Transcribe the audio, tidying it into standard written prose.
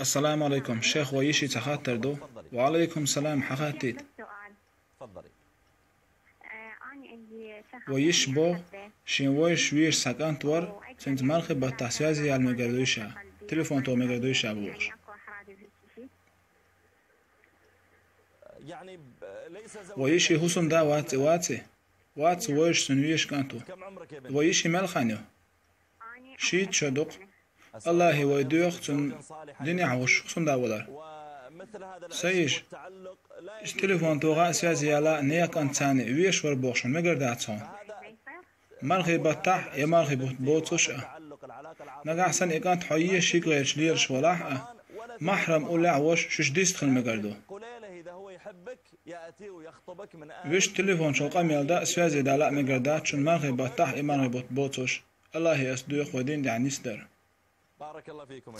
السلام عليكم شيخ ويشي تخاطر دو وعليكم السلام حخاتيت تفضلي. أنا عندي شخص ويش بو شين ويش ويش ساكانت ور سنت مرخب بالتحسيازي على المقردوشة تليفون تو مقردوشة بوخش يعني ليس زوجي ويشي هوسن دا واتس ويش سنويش كانتو كم عمرك يا بنتي؟ ويشي ملخانيو شيت شدق الله ويدوخ تن دنيا عوش خصن دا ولار ومثل هذا سيش التعلق لا تليفون تو غا سيازي على نيك انتاني ويش ور بوخشن مقرداتهم مرخي بطح يا مرخي بوتوش نقع حسن إيقانت حوية شيك غير شلير شولاح محرم أولى عوش شش ديست خل مقردو إذا هو يحبك يأتي ويخطبك من ويش تليفون شلقام يلدا سيازي دا لا مقردات شن مرخي بطح يا مرخي بوتوش الله يسدوخ ودين دعني سدر بارك الله فيكم يا